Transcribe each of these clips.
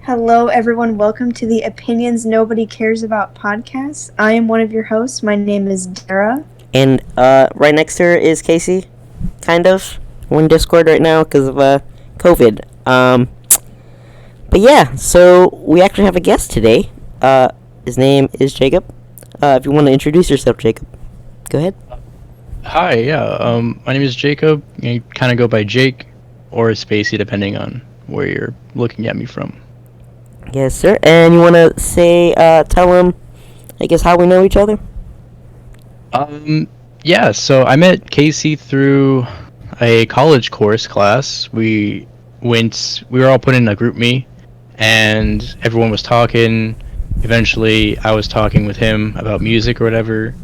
Hello, everyone. Welcome to the Opinions Nobody Cares About podcast. I am one of your hosts. My name is Dara. And right next to her is Casey, kind of. We're in Discord right now because of COVID. But yeah, so we actually have a guest today. His name is Jacob. If you want to introduce yourself, Jacob, go ahead. Hi, my name is Jacob. You kind of go by Jake or Spacey, depending on where you're looking at me from. Yes, sir. And you want to tell him, I guess, how we know each other? Yeah, so I met Casey through a college course class. We were all put in a group me, and everyone was talking. Eventually, I was talking with him about music or whatever.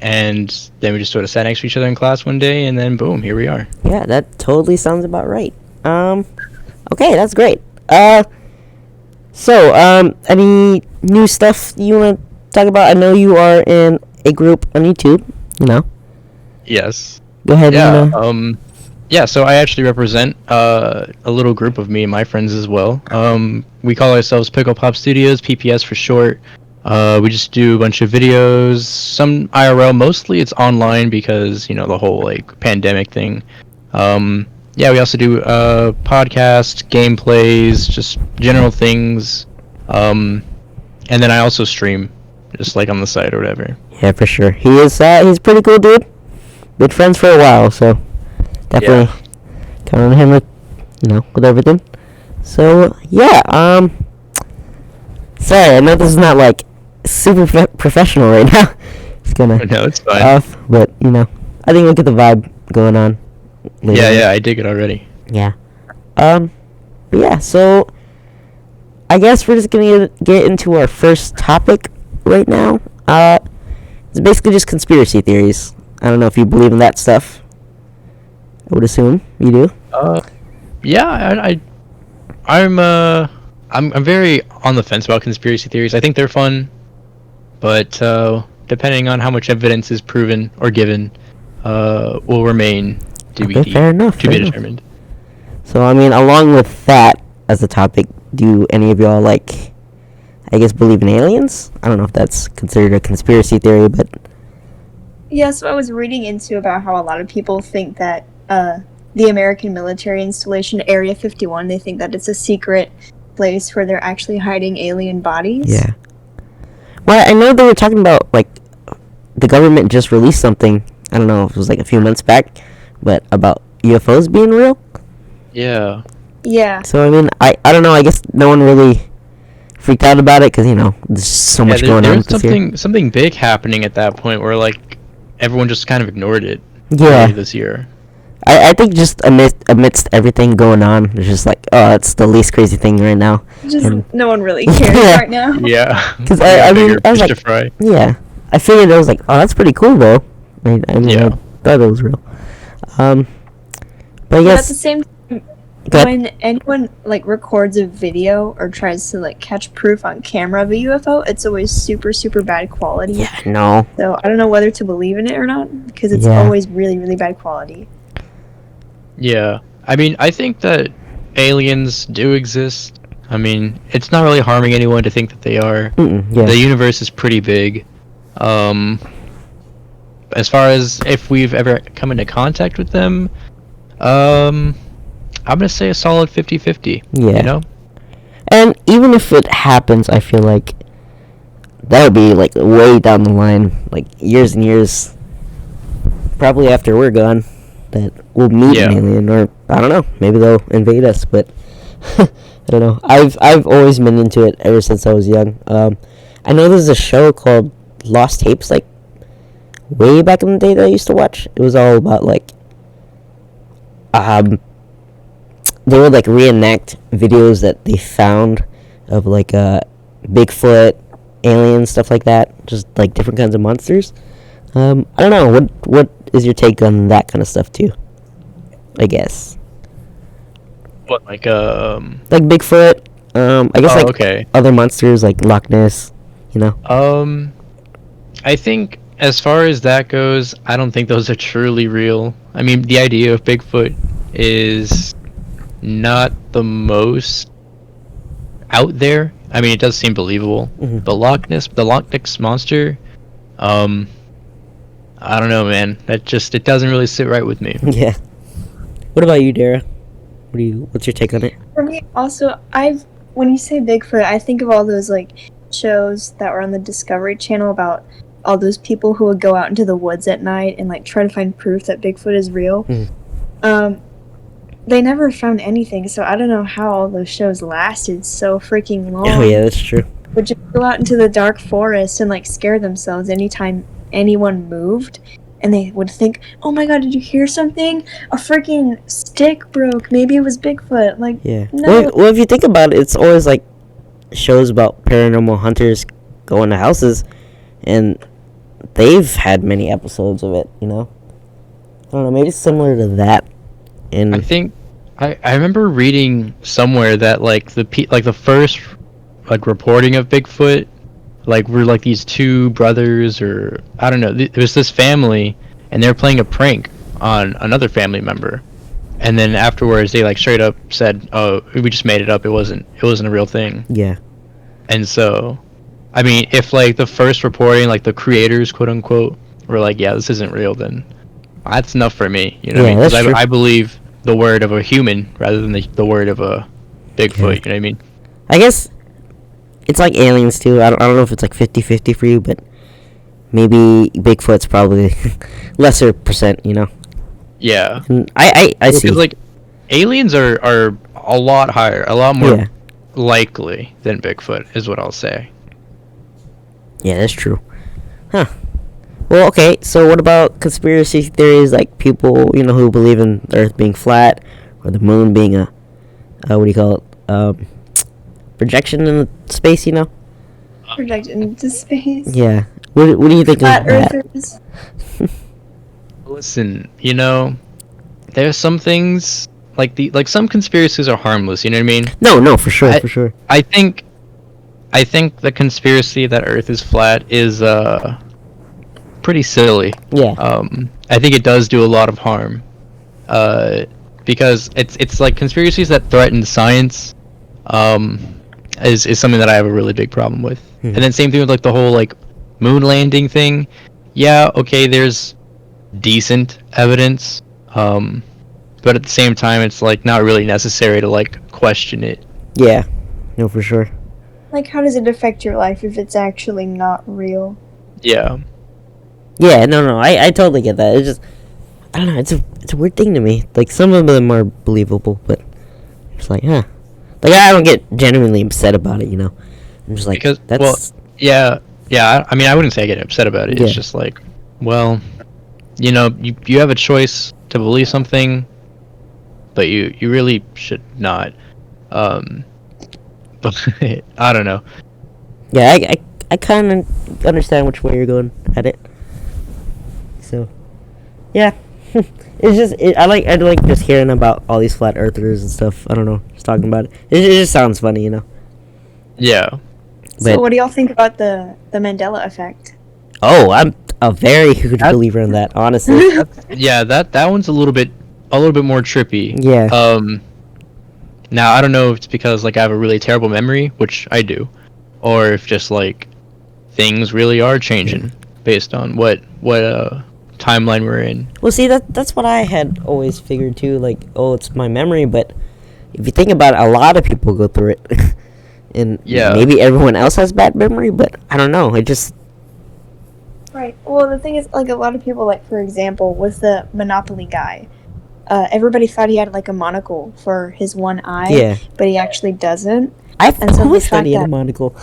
And then we just sort of sat next to each other in class one day, and then boom, here we are. Yeah, that totally sounds about right. Okay, that's great. Any new stuff you want to talk about? I know you are in a group on YouTube, you know. Yes. Go ahead. Yeah, so I actually represent a little group of me and my friends as well. We call ourselves Pickle Pop Studios, PPS for short. We just do a bunch of videos, some IRL, mostly it's online because, the whole, pandemic thing. Yeah, we also do podcasts, gameplays, just general things. And then I also stream, just, on the side or whatever. Yeah, for sure. He's a pretty cool dude. Been friends for a while, so definitely count on him with everything. So, yeah, sorry, I know this is not, super professional right now. It's gonna No, it's fine. off, but, I think we'll get the vibe going on later. Yeah, I dig it already. Yeah. But yeah, so I guess we're just gonna get into our first topic right now. It's basically just conspiracy theories. I don't know if you believe in that stuff. I would assume you do. Yeah, I'm very on the fence about conspiracy theories. I think they're fun, but depending on how much evidence is proven or given, will remain to be determined. So, I mean, along with that as a topic, do any of y'all, I guess, believe in aliens? I don't know if that's considered a conspiracy theory, but... Yeah, so I was reading into about how a lot of people think that the American military installation, Area 51, they think that it's a secret place where they're actually hiding alien bodies. Yeah. Well, I know they were talking about, the government just released something, I don't know if it was, a few months back, but about UFOs being real. Yeah. Yeah. So, I mean, I don't know, I guess no one really freaked out about it, because, there's so much going on this year. Something big happening at that point where, everyone just kind of ignored it this year. I think just amidst everything going on, it's just it's the least crazy thing right now. No one really cares right now. Yeah. Because I was yeah. I figured I was oh, that's pretty cool though. I thought it was real. But I guess at the same time, when anyone records a video or tries to catch proof on camera of a UFO, it's always super, super bad quality. Yeah, no. So I don't know whether to believe in it or not because it's always really, really bad quality. Yeah. I mean, I think that aliens do exist. I mean, it's not really harming anyone to think that they are. Yeah. The universe is pretty big. As far as if we've ever come into contact with them, I'm gonna say a solid 50-50. Yeah. And even if it happens, I feel like that would be way down the line, years and years, probably after we're gone, that we'll meet an alien, or I don't know, maybe they'll invade us. But I don't know. I've always been into it ever since I was young. I know there's a show called Lost Tapes, way back in the day that I used to watch. It was all about they would reenact videos that they found of Bigfoot, aliens, stuff like that, just different kinds of monsters. I don't know, what is your take on that kind of stuff too? I guess what Bigfoot, I guess other monsters like Loch Ness, I think as far as that goes, I don't think those are truly real. I mean, the idea of Bigfoot is not the most out there. I mean, it does seem believable. Mhm. The Loch Ness monster, um, I don't know, man. It doesn't really sit right with me. Yeah. What about you, Dara? What's your take on it? For me, also, when you say Bigfoot, I think of all those like shows that were on the Discovery Channel about all those people who would go out into the woods at night and like try to find proof that Bigfoot is real. They never found anything, so I don't know how all those shows lasted so freaking long. Oh yeah, that's true. Would just go out into the dark forest and like scare themselves anytime anyone moved, and they would think, "Oh my god, did you hear something? A freaking stick broke. Maybe it was Bigfoot." Like, Yeah. no. Well, if you think about it, it's always like shows about paranormal hunters going to houses, and they've had many episodes of it. You know, I don't know. Maybe it's similar to that. And I think I remember reading somewhere that like the first like reporting of Bigfoot, like were like these two brothers, or I don't know. It was this family, and they were playing a prank on another family member, and then afterwards they like straight up said, "Oh, we just made it up. It wasn't a real thing." yeah, And so, I mean, if like the first reporting, like the creators, quote unquote, were like, "Yeah, this isn't real," then that's enough for me. You know what I Yeah, mean? that's Because true. I believe the word of a human rather than the word of a Bigfoot. Yeah. You know what I mean? I guess it's like aliens too. I don't know if it's like 50-50 for you, but maybe Bigfoot's probably lesser percent. You know, Yeah. and I see. Because like aliens are a lot higher, a lot more Yeah. likely than Bigfoot, is what I'll say. Yeah, that's true. Huh. Well, okay, so what about conspiracy theories, like people, who believe in the Earth being flat, or the moon being a, what do you call it, projection in space, Projected into space. Yeah. What do you think Flat of that? earthers. Listen, there's some things like some conspiracies are harmless. You know what I mean? No, for sure, for sure. I think the conspiracy that Earth is flat is pretty silly. Yeah. I think it does do a lot of harm. Because it's like conspiracies that threaten science. Is something that I have a really big problem with. And then same thing with like the whole like moon landing thing. Yeah, okay, there's decent evidence. But at the same time, it's like not really necessary to like question it. Yeah. No, for sure. Like, how does it affect your life if it's actually not real? Yeah. Yeah, no, I totally get that. It's just, I don't know, it's a weird thing to me. Like, some of them are believable, but it's like, huh. Like, I don't get genuinely upset about it, I'm just like, Because that's... well, yeah. I mean, I wouldn't say I get upset about it. Yeah. It's just like, well, you have a choice to believe something, but you really should not. But I don't know. Yeah, I kind of understand which way you're going at it. So, yeah. It's just, I like just hearing about all these flat earthers and stuff. I don't know, just talking about it. It just sounds funny, Yeah. So, But- what do y'all think about the Mandela effect? Oh, I'm a very huge believer in that, honestly. Yeah, that one's a little bit more trippy. Yeah. Now I don't know if it's because like I have a really terrible memory, which I do, or if just like things really are changing based on what timeline we're in. Well, see, that's what I had always figured too. Like, oh, it's my memory, but if you think about it, a lot of people go through it, and Yeah. maybe everyone else has bad memory, but I don't know. It just Right. Well, the thing is, like, a lot of people, like, for example, with the Monopoly guy, everybody thought he had, like, a monocle for his one eye, Yeah. but he actually doesn't. I've And so the always thought fact he had a that- monocle.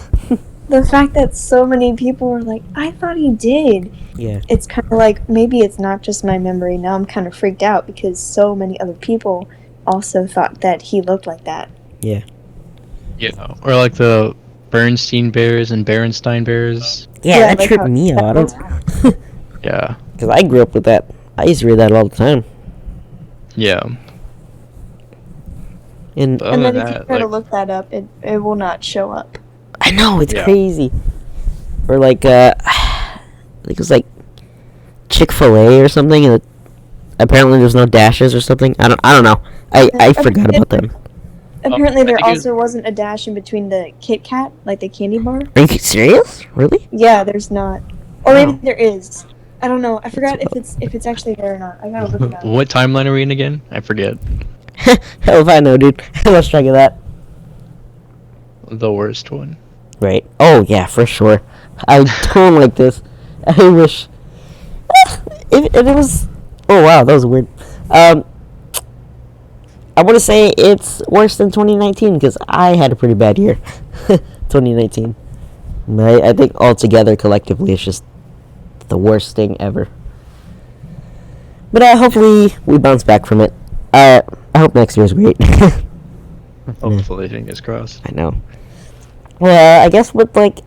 The fact that so many people were like, I thought he did. Yeah. It's kind of like, maybe it's not just my memory. Now I'm kind of freaked out because so many other people also thought that he looked like that. Yeah. Yeah. Or like the Bernstein Bears and Berenstein Bears. Yeah, Yeah, that like tripped how- me out. I don't. Yeah. Because I grew up with that. I used to read that all the time. Yeah. And Other And then than if you that, try to like- look that up, it will not show up. I know, it's Yeah. crazy. Or like, I think it was like Chick-fil-A or something, and apparently there's no dashes or something. I don't know. I forgot about them. Apparently, I there think it was- also wasn't a dash in between the Kit Kat, like the candy bar. Are you serious? Really? Yeah, there's not, or Wow. maybe there is. I don't know. I forgot if it's actually there or not. I gotta look it up. What timeline are we in again? I forget. Hell if I know, dude. Let's track of that. The worst one. Right. Oh yeah, for sure. I don't like this. I wish. If it was. Oh wow, that was weird. I want to say it's worse than 2019 because I had a pretty bad year. 2019. But I think altogether, collectively, it's just the worst thing ever. But hopefully we bounce back from it. I hope next year's great. Hopefully, fingers crossed. I know. Well, I guess with like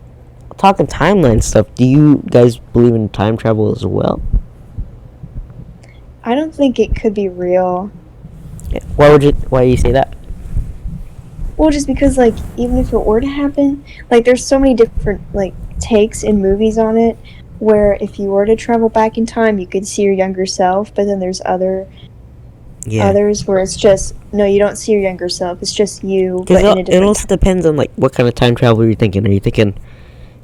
talking timeline stuff, do you guys believe in time travel as well? I don't think it could be real. Yeah. Why do you say that? Well, just because, like, even if it were to happen, like, there's so many different, like, takes in movies on it, where if you were to travel back in time, you could see your younger self, but then there's others where it's just, no, you don't see your younger self, it's just you, but in a It different also depends on like what kind of time travel you're thinking. Are you thinking,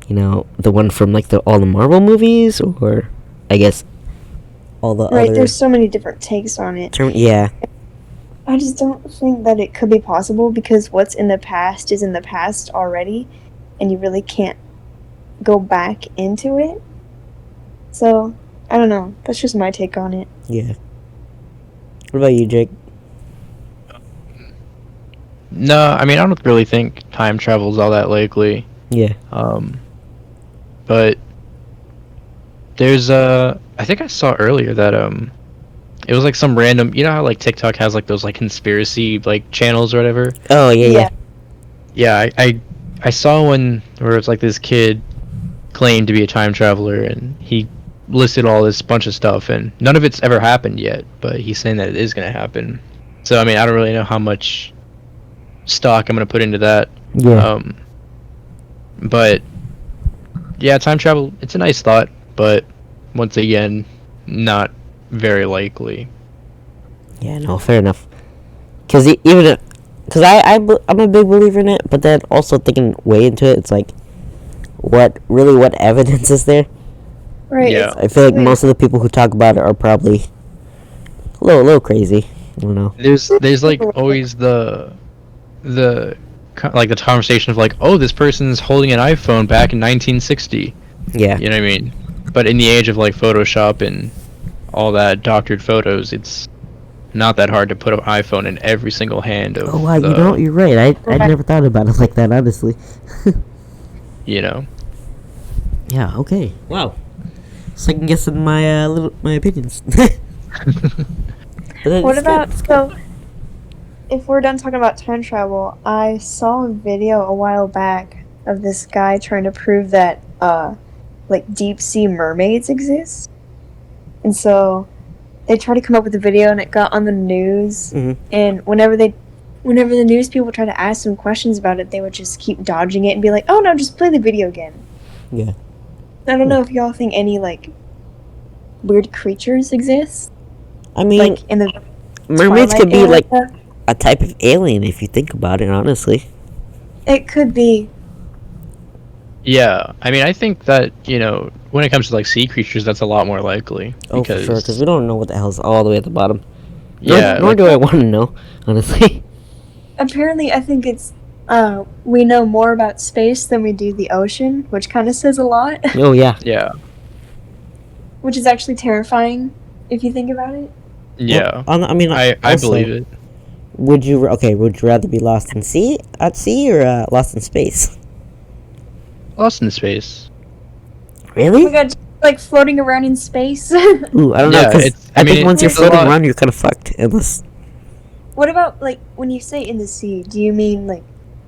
the one from like all the Marvel movies, or I guess all the Right, other there's so many different takes on it. yeah. I just don't think that it could be possible because what's in the past is in the past already, and you really can't go back into it. So, I don't know. That's just my take on it. Yeah. What about you, Jake? No, I mean I don't really think time travel's all that likely. Yeah. But there's I think I saw earlier that it was like some random, you know how like TikTok has like those like conspiracy like channels or whatever. Oh yeah. Yeah, I saw one where it's like this kid claimed to be a time traveler and he listed all this bunch of stuff and none of it's ever happened yet, but he's saying that it is gonna happen. So I mean I don't really know how much stock I'm gonna put into that. Yeah. But yeah, time travel, it's a nice thought, but once again, not very likely. Yeah, no, fair enough. Because I'm a big believer in it, but then also thinking way into it, it's like, what evidence is there? Right. Yeah. I feel like most of the people who talk about it are probably a little crazy. I don't know. There's like always the conversation of like, oh, this person's holding an iPhone back in 1960. Yeah. You know what I mean? But in the age of like Photoshop and all that doctored photos, it's not that hard to put an iPhone in every single hand of. Oh wow, you're right. I never thought about it like that, honestly. You know. Yeah. Okay. Wow. Second guessing my my opinions. What about, so, if we're done talking about time travel, I saw a video a while back of this guy trying to prove that, like, deep sea mermaids exist. And so, they tried to come up with a video and it got on the news. Mhm. And whenever the news people tried to ask them questions about it, they would just keep dodging it and be like, oh no, just play the video again. Yeah. I don't know if y'all think any, like, weird creatures exist. I mean, Like, in the mermaids Twilight could be era? like a type of alien if you think about it, honestly. It could be. Yeah, I mean, I think that when it comes to like sea creatures, that's a lot more likely. Oh, for sure, because we don't know what the hell's all the way at the bottom. Yeah, Nor do I want to know, honestly. Apparently, I think it's, we know more about space than we do the ocean, which kind of says a lot. Oh yeah. Yeah. Which is actually terrifying, if you think about it. Yeah. Well, I mean, I also, believe it. Would you rather be lost at sea, or lost in space? Lost in space. Really? Oh my god, like floating around in space. Ooh, I don't know. Yeah, 'Cause I think once you're it's a floating lot- around, you're kind of fucked. Unless What about, like, when you say in the sea, do you mean, like,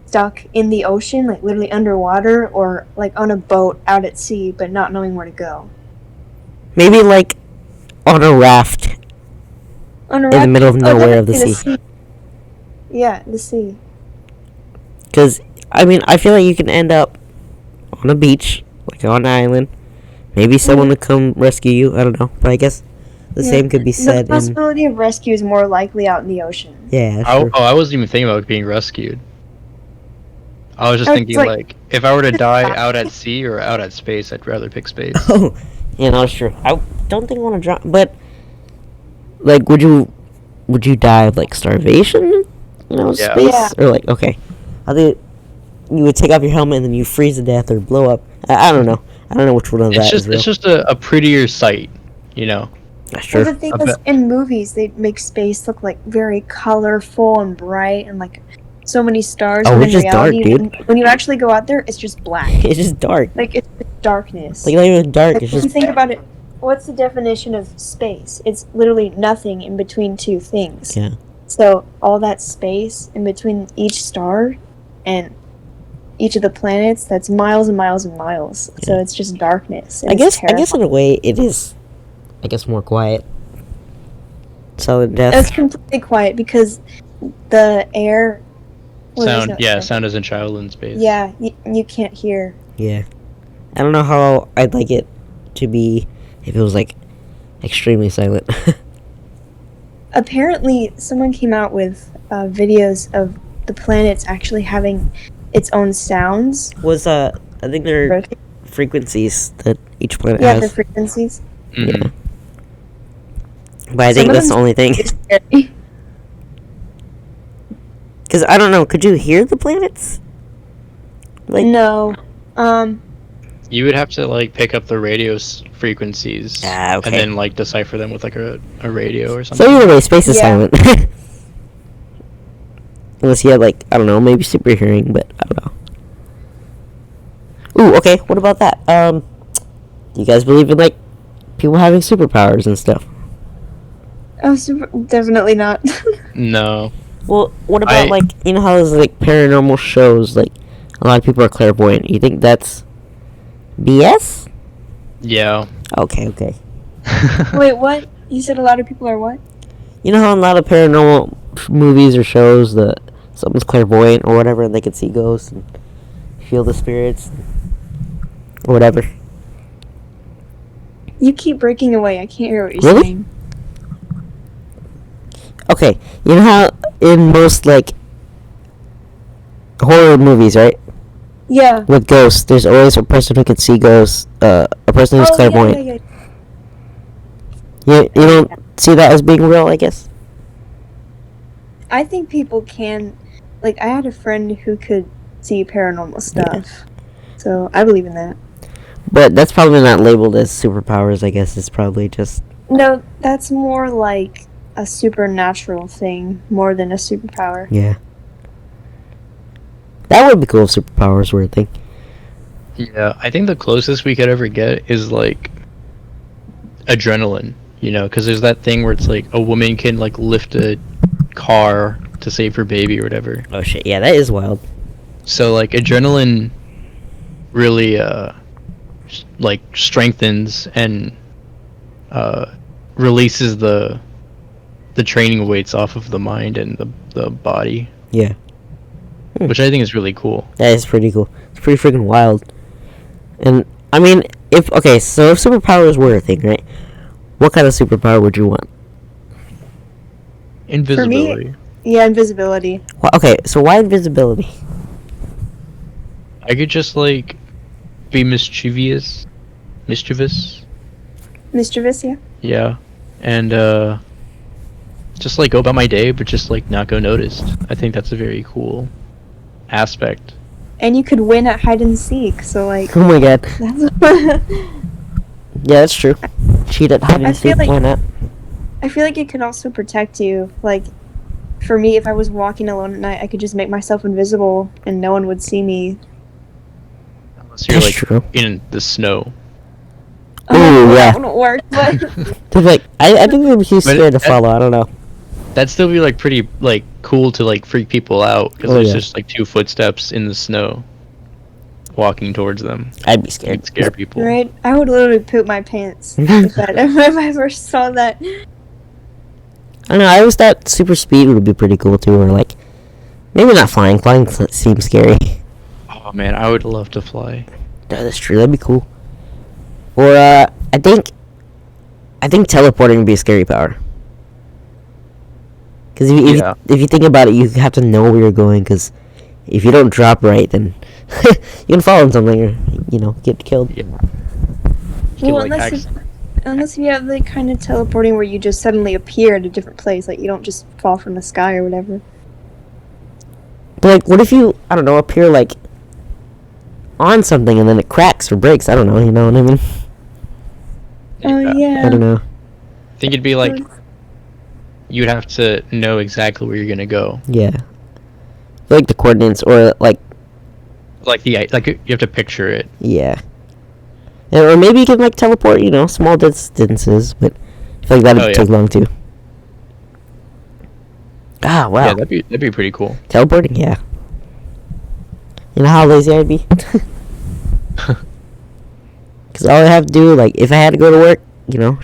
stuck in the ocean, like, literally underwater, or, like, on a boat out at sea, but not knowing where to go? maybe like on a raft On a in the raft? middle of Oh, nowhere of the definitely sea. Yeah, the sea. Because I mean, I feel like you can end up on a beach, like on an island. Maybe someone will come rescue you. I don't know, but I guess the same could be said The possibility of rescue is more likely out in the ocean. Yeah, that's true. I wasn't even thinking about being rescued. I was just It's thinking like if I were to die out at sea or out at space, I'd rather pick space. Oh, yeah, no, that's true. I don't think I want to drown, but like, would you die of like starvation? You know, Yeah. space Yeah. or like okay, I think you would take off your helmet and then you freeze to death or blow up. I don't know. I don't know which one of that is real. It's just a prettier sight, you know. That's Well, true. the thing is, in movies, they make space look like very colorful and bright and like so many stars. Oh, but it's in just dark, reality, dude. when you actually go out there, it's just black. It's just dark. Like it's darkness. Like not even dark. Like, It's if you just think about it, what's the definition of space? It's literally nothing in between two things. yeah. So all that space in between each star and each of the planets, that's miles and miles and miles. So it's just darkness. and I it's guess in a way it is. I guess more quiet. Silent death. It's completely quiet because the air. well, there's no air. Sound isn't travel in space. Yeah, you can't hear. Yeah. I don't know how I'd like it to be if it was like extremely silent. Apparently, someone came out with videos of the planets actually having its own sounds. Was I think there are Rotate. frequencies that each planet Yeah, the has. frequencies. Mhm. Yeah. But I Some think of that's the them- only thing. It's scary. Because I don't know, could you hear the planets? Like No. You would have to like pick up the radio frequencies Ah, okay. and then like decipher them with like a radio or something. so either way, space is Yeah. silent. Unless you had like I don't know, maybe super hearing, but I don't know. Ooh, okay. What about that? Do you guys believe in like people having superpowers and stuff? Oh, definitely not. No. Well, what about I- like you know how there's like paranormal shows? Like a lot of people are clairvoyant. You think that's BS? Yeah. Okay, okay. Wait, what? You said a lot of people are what? You know how in a lot of paranormal movies or shows that someone's clairvoyant or whatever, and they can see ghosts and feel the spirits or whatever. You keep breaking away. I can't hear what you're Really? saying. Okay, you know how in most like horror movies, right? Yeah. With ghosts, there's always a person who can see ghosts, a person who's clairvoyant. Yeah. You don't see that as being real, I guess. I think people can. Like, I had a friend who could see paranormal stuff. So, I believe in that. But that's probably not labeled as superpowers, I guess. It's probably just No, that's more like a supernatural thing more than a superpower. yeah. That would be cool if superpowers were a thing. Yeah, I think the closest we could ever get is like adrenaline, you know, because there's that thing where it's like a woman can like lift a car to save her baby or whatever. Oh shit, yeah, that is wild. So like adrenaline really like strengthens and releases the training weights off of the mind and the body, Yeah. which I think is really cool. That is pretty cool. It's pretty freaking wild. And I mean, if superpowers were a thing, right? What kind of superpower would you want? Invisibility. Yeah, invisibility. Well, okay, so why invisibility? I could just like be mischievous. Mischievous, yeah. Yeah. And just like go about my day but just like not go noticed. I think that's a very cool aspect. And you could win at hide and seek, so like Oh my god. that's Yeah, that's true. Cheat at hide I and feel seek, like- why not? I feel like it could also protect you. Like for me, if I was walking alone at night, I could just make myself invisible and no one would see me. Unless you're That's like true. in the snow. Ooh, yeah. That wouldn't work, but Cause like, I think they'd be too But scared to that- follow, I don't know. That'd still be like pretty like cool to like freak people out because Oh, there's yeah. just like two footsteps in the snow walking towards them. I'd be It'd scared. scare people. right? I would literally poop my pants if I ever saw that. I don't know, I always thought super speed would be pretty cool too, or like, maybe not flying. Flying seems scary. Oh man, I would love to fly. No, that's true, that'd be cool. Or, I think I think teleporting would be a scary power. Because if you think about it, you have to know where you're going. Because if you don't drop right, then you can fall on something or get killed. Yeah. Well, Like, unless you have the kind of teleporting where you just suddenly appear at a different place, like you don't just fall from the sky or whatever. But like, what if you appear like on something and then it cracks or breaks? I don't know. You know what I mean? Oh yeah. I don't know. I think it'd be like you'd have to know exactly where you're gonna go. Yeah. Like the coordinates or like you have to picture it. yeah. Or maybe you can like teleport, small distances, but I feel like that'd take long too. Ah, wow. Yeah, that'd be pretty cool. Teleporting, yeah. You know how lazy I'd be? Because all I have to do, like, if I had to go to work,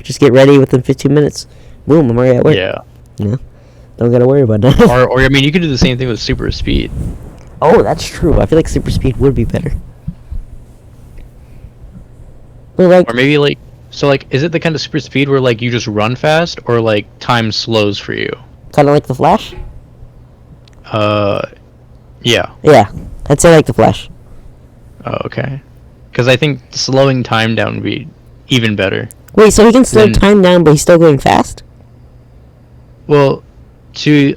just get ready within 15 minutes. Boom, I'm already at work. Yeah. Don't gotta worry about that. or I mean, you could do the same thing with super speed. Oh, that's true. I feel like super speed would be better. But like, Or maybe like, so like, is it the kind of super speed where like you just run fast, or like time slows for you? kind of like the Flash? Yeah. Yeah, I'd say like the Flash. Oh, okay. Because I think slowing time down would be even better. Wait, so he can slow time down, but he's still going fast? Well, to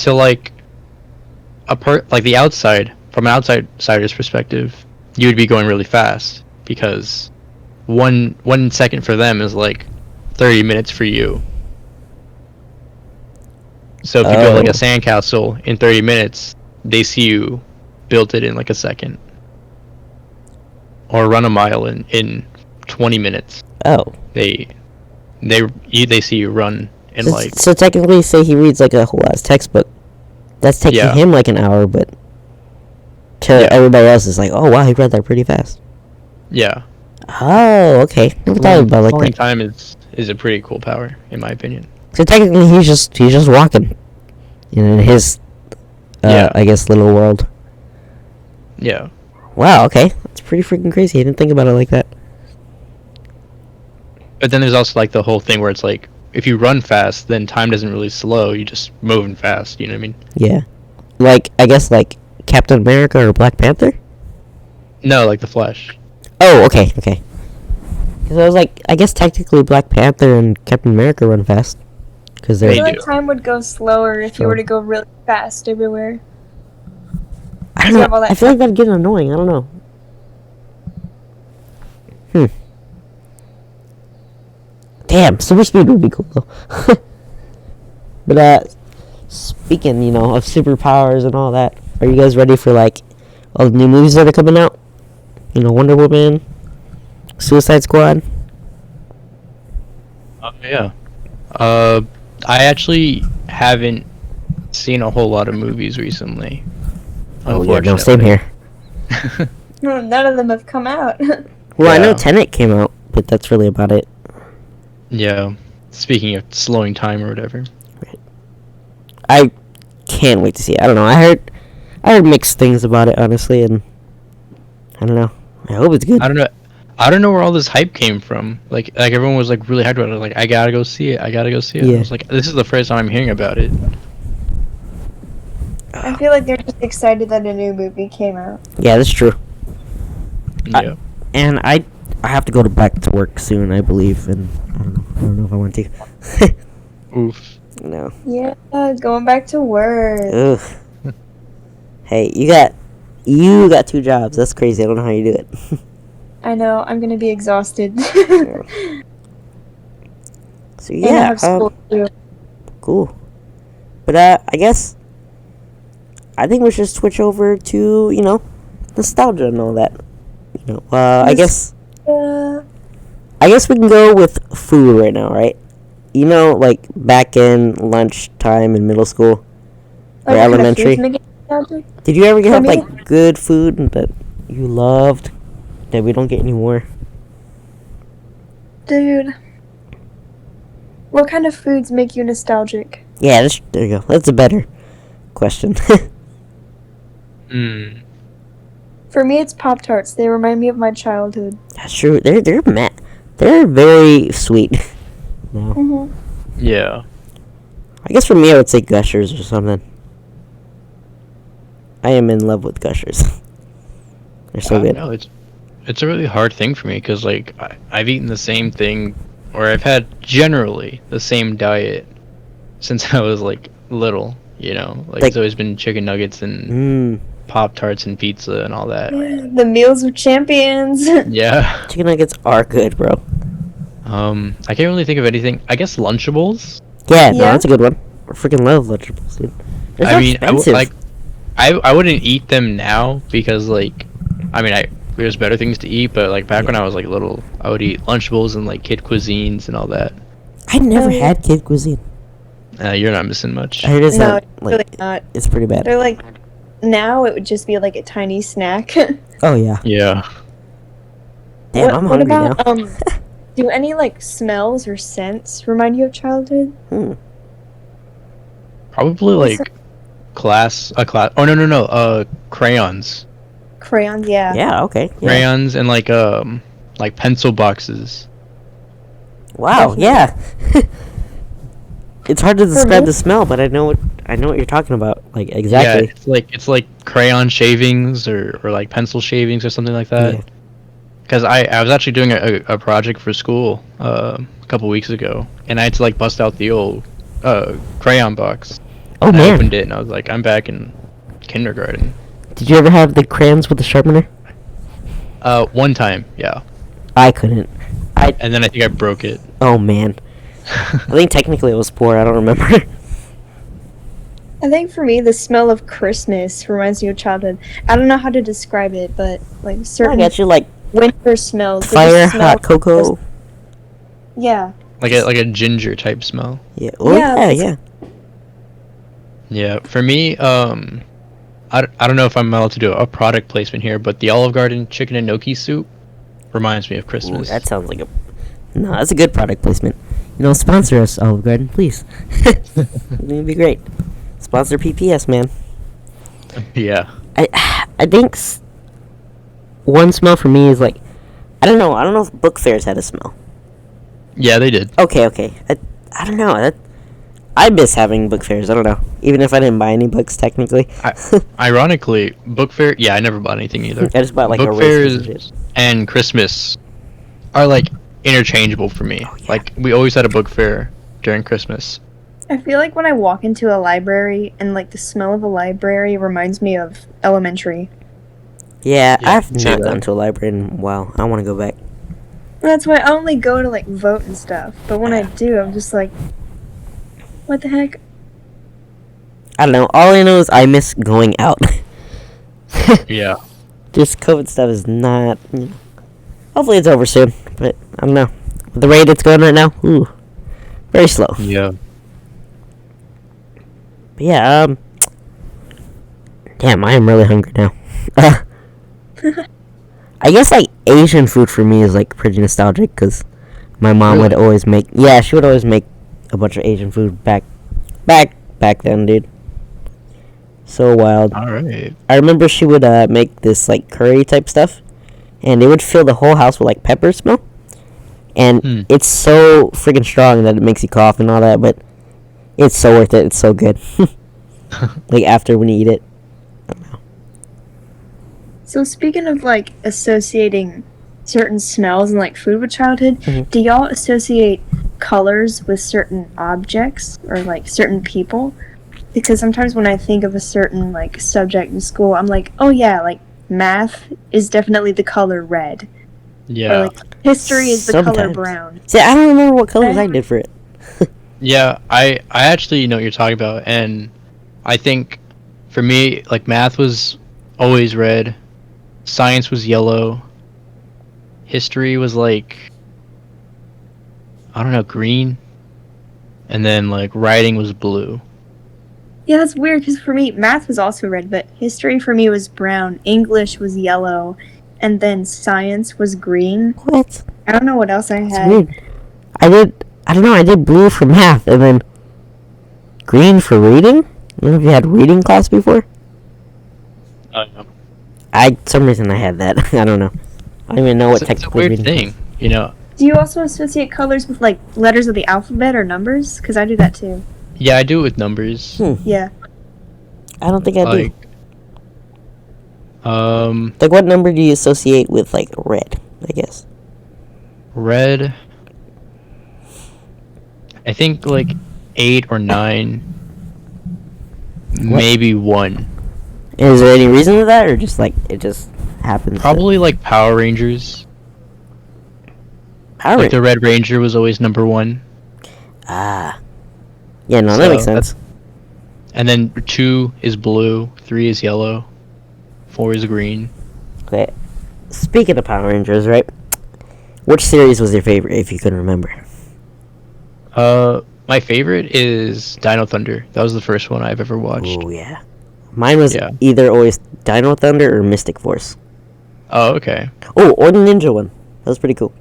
like like the outside, from an outsider's perspective, you would be going really fast because one second for them is like 30 minutes for you. So if you build like a sandcastle in 30 minutes, they see you built it in like a second. Or run a mile in 20 minutes. Oh. They see you run in like... So technically, say he reads like a whole ass textbook. That's taking him like an hour, but to everybody else is like, oh wow, he read that pretty fast. Yeah. Oh, okay. Never thought about it like that. Time is a pretty cool power, in my opinion. So technically, he's just walking in his, I guess, little world. Yeah. Wow. Okay, that's pretty freaking crazy. I didn't think about it like that. But then there's also like the whole thing where it's like, if you run fast, then time doesn't really slow. You just moving fast. You know what I mean? Yeah. Like, I guess like Captain America or Black Panther. No, like the Flash. Oh, okay. Because I was like, I guess technically Black Panther and Captain America run fast. Because I feel like time would go slower if you were to go really fast everywhere. I don't know. I feel like that'd get annoying. I don't know. Damn, super speed would be cool though. But speaking, of superpowers and all that, are you guys ready for like all the new movies that are coming out? Wonder Woman, Suicide Squad. Yeah. I actually haven't seen a whole lot of movies recently. Oh yeah, no, same here. None of them have come out. Well, I know Tenet came out, but that's really about it. Yeah. Speaking of slowing time or whatever. Right. I can't wait to see it. I don't know. I heard mixed things about it, honestly, and I don't know. I hope it's good. I don't know where all this hype came from. Like everyone was like really hyped about it. Like, I gotta go see it. Yeah. I was like, this is the first time I'm hearing about it. I feel like they're just excited that a new movie came out. Yeah, that's true. Yeah. I have to go back to work soon, I believe, and I don't know if I want to. Oof. No. Yeah, going back to work. Ugh. Hey, you got 2 jobs. That's crazy. I don't know how you do it. I know. I'm gonna be exhausted. So yeah, and I have school too. Cool. But I guess I think we should switch over to nostalgia and all that. I guess we can go with food right now, right? Like back in lunchtime in middle school or elementary. Did you ever have like good food that you loved that we don't get anymore? Dude, what kind of foods make you nostalgic? Yeah, there you go. That's a better question. For me, it's Pop-Tarts. They remind me of my childhood. That's true. They're They're very sweet. No. Mm-hmm. Yeah. I guess for me, I would say Gushers or something. I am in love with Gushers. They're so good. No, it's a really hard thing for me because like I've eaten the same thing, or I've had generally the same diet since I was like little. You know, like it's always been chicken nuggets and Pop Tarts and pizza and all that. Yeah, the meals of champions. Yeah. Chicken nuggets are good, bro. I can't really think of anything. I guess Lunchables. Yeah, no, Yeah. that's a good one. I freaking love Lunchables, dude. They're so I mean, expensive. I wouldn't eat them now because like, I mean, there's better things to eat, but like back when I was like little, I would eat Lunchables and like kid cuisines and all that. I never Oh, yeah. had kid cuisine. You're not missing much. I heard it's No, not, it's like, really not. it's pretty bad. They're like, now it would just be like a tiny snack. Oh, yeah. Yeah. Damn, I'm what hungry about, now. do any like smells or scents remind you of childhood? Probably like class. Oh no. Crayons. Crayons, yeah. Yeah, okay. Yeah. Crayons and like pencil boxes. Wow, yeah. It's hard to describe me- the smell, but I know what you're talking about. Like, Yeah, exactly. it's like crayon shavings or like pencil shavings or something like that. Yeah. Because I was actually doing a project for school a couple weeks ago, and I had to like bust out the old crayon box. Oh, And I man. opened it and I was like, I'm back in kindergarten. Did you ever have the crayons with the sharpener? One time, yeah, I couldn't. and then I think I broke it. Oh, man. I think technically it was 4. I don't remember. I think for me, the smell of Christmas reminds me of childhood. I don't know how to describe it, but like I certain got you, like, winter smells. they fire, just smell hot cocoa. Yeah. like a ginger type smell. Yeah. Oh, Yeah, yeah, it's- yeah. Yeah, for me, I don't know if I'm allowed to do a product placement here, but the Olive Garden chicken and gnocchi soup reminds me of Ooh, Christmas. that sounds like a... No, that's a good product placement. You know, sponsor us, Olive Garden, please. It'd be great. Sponsor PPS, man. Yeah. I think one smell for me is like... I don't know if book fairs had a smell. Yeah, they did. Okay. I don't know. I miss having book fairs. I don't know. Even if I didn't buy any books, technically. Ironically, book fair. Yeah, I never bought anything either. I just bought like book a race and fairs shit. and Christmas are like interchangeable for me. Oh, yeah. Like we always had a book fair during Christmas. I feel like when I walk into a library and like the smell of a library reminds me of elementary. Yeah, Yeah, I've I can see not that. gone to a library in a while. I want to go back. That's why I only go to like vote and stuff. But when I do, I'm just like, what the heck? I don't know. All I know is I miss going out. Yeah. Just COVID stuff is not... You know, hopefully it's over soon. But I don't know. With the rate it's going right now, ooh, very slow. Yeah. But yeah, damn, I am really hungry now. I guess like Asian food for me is like pretty nostalgic because my mom would Really? always make. Yeah, she would always make a bunch of Asian food back then, dude. So wild. All right. I remember she would make this like curry type stuff, and it would fill the whole house with like pepper smell. And it's so freaking strong that it makes you cough and all that, but it's so worth it. It's so good. Like after when you eat it. So speaking of like associating certain smells and like food with childhood, Mhm. do y'all associate colors with certain objects or like certain people? Because sometimes when I think of a certain like subject in school, I'm like, oh yeah, like math is definitely the color red. Yeah. Or like history is the color Sometimes. brown. See, I don't remember what colors I did for it. Yeah, I actually know what you're talking about, and I think for me, like math was always red, science was yellow, history was like I don't know, green, and then like writing was blue. Yeah, that's weird because for me, math was also red, but history for me was brown, English was yellow, and then science was green. What? I don't know what else I It's had. weird. I don't know, I did blue for math and then green for reading? I don't know if you had reading class before? Some reason I had that. I don't know. I don't even know what It's a technical weird reading thing, you know. Do you also associate colors with like letters of the alphabet or numbers? Because I do that too. Yeah, I do it with numbers. Yeah. I don't think I do. Like, Like, what number do you associate with, like, red, I guess? red. I think like 8 or 9. Maybe 1. Is there any reason to that, or just, like, it just happens? Probably like Power Rangers. Like the Red Ranger was always number 1. Ah. Yeah, no, that makes sense. And then 2 is blue, 3 is yellow, 4 is green. Okay. Speaking of Power Rangers, right? Which series was your favorite, if you can remember? My favorite is Dino Thunder. That was the first one I've ever watched. Oh, yeah. Mine was either always Dino Thunder or Mystic Force. Oh, okay. Oh, or the Ninja one. That was pretty cool.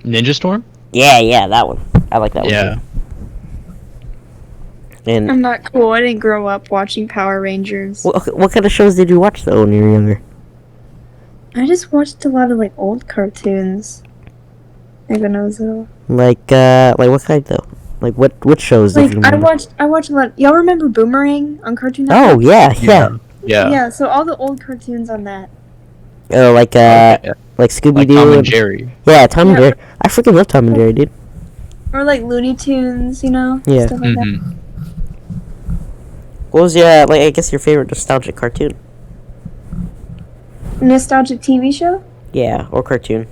Ninja Storm? Yeah, that one. I like that one. Yeah. Too. And I'm not cool. I didn't grow up watching Power Rangers. what kind of shows did you watch, though, when you were younger? I just watched a lot of like old cartoons. Like when I was little. Like what kind, though? Like, what shows did Like you remember? I watched a lot. Y'all remember Boomerang on Cartoon Network? Oh, yeah. Yeah, so all the old cartoons on that. Oh, like Like Scooby-Doo. Tom and Jerry. Yeah, Tom and Jerry. I freaking love Tom and Jerry, dude. Or like Looney Tunes, you know? Yeah. Stuff like that. What was your, like, I guess your favorite nostalgic cartoon? Nostalgic TV show? Yeah, or cartoon.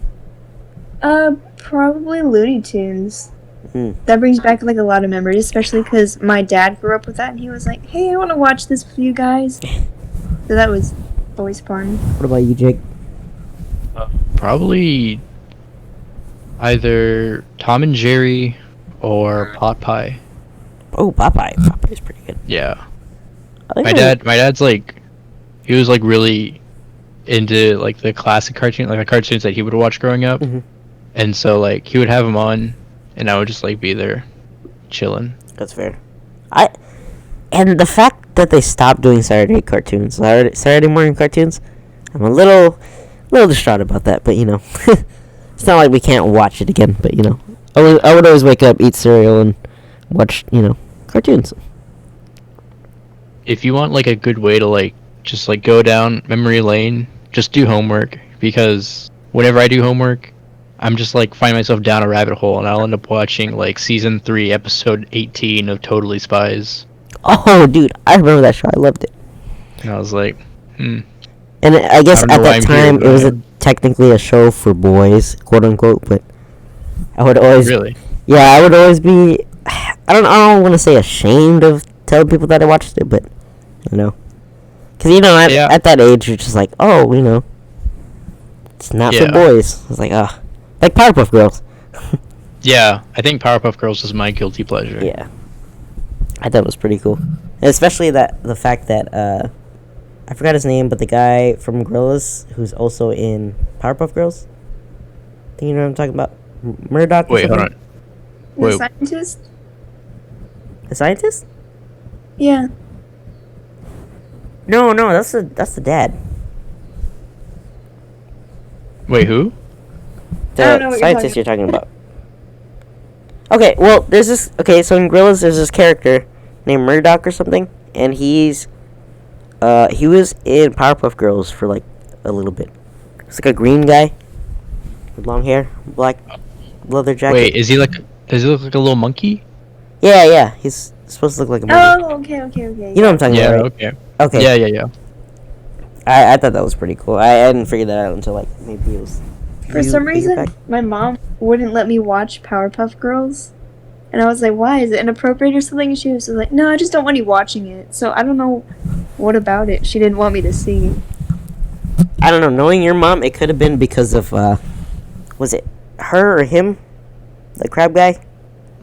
Probably Looney Tunes. Hmm. That brings back like a lot of memories, especially because my dad grew up with that, and he was like, "Hey, I want to watch this with you guys." So that was always fun. What about you, Jake? Probably either Tom and Jerry or Pot Pie. Oh, Popeye. Popeye's pretty good. Yeah. I My dad's like, he was like really into like the classic cartoon, like the cartoons that he would watch growing up. Mhm. And so like he would have them on, and I would just like be there, chilling. That's fair. And the fact that they stopped doing Saturday cartoons, Saturday morning cartoons, I'm a little distraught about that. But you know, it's not like we can't watch it again. But you know, I would always wake up, eat cereal, and watch cartoons. If you want like a good way to like just like go down memory lane, just do homework, because whenever I do homework, I'm just like find myself down a rabbit hole, and I'll end up watching like season 3, episode 18 of Totally Spies. Oh, dude, I remember that show. I loved it. And I was like, And I guess I don't at know why that I'm here, time but it was I am. technically a show for boys, quote unquote. But I would always, really? yeah, I would always be. I don't want to say ashamed of telling people that I watched it, but because at that age you're just like, oh, it's not for boys. It's like like Powerpuff Girls. Yeah, I think Powerpuff Girls is my guilty pleasure. Yeah, I thought it was pretty cool, and especially the fact that I forgot his name, but the guy from Gorillaz who's also in Powerpuff Girls. Think you know what I'm talking about? Murdoch. Wait, hold on. The Wait. scientist? The scientist? Yeah. No, that's the dad. Wait, who? The I don't know what you're scientist you're talking about. Okay, well, there's this. Okay, so in Gorillaz, there's this character named Murdoch or something, and he was in Powerpuff Girls for like a little bit. It's like a green guy with long hair, black leather jacket. Wait, does he look like a little monkey? Yeah, he's supposed to look like a monkey. Oh, okay. You know what I'm talking Yeah, about, right? okay. Okay. Yeah. I thought that was pretty cool. I hadn't figured that out until like maybe it was. For some reason, my mom wouldn't let me watch Powerpuff Girls. And I was like, why? Is it inappropriate or something? And she was like, no, I just don't want you watching it. So I don't know what about it she didn't want me to see. I don't know. Knowing your mom, it could have been because of, was it her or him? The crab guy?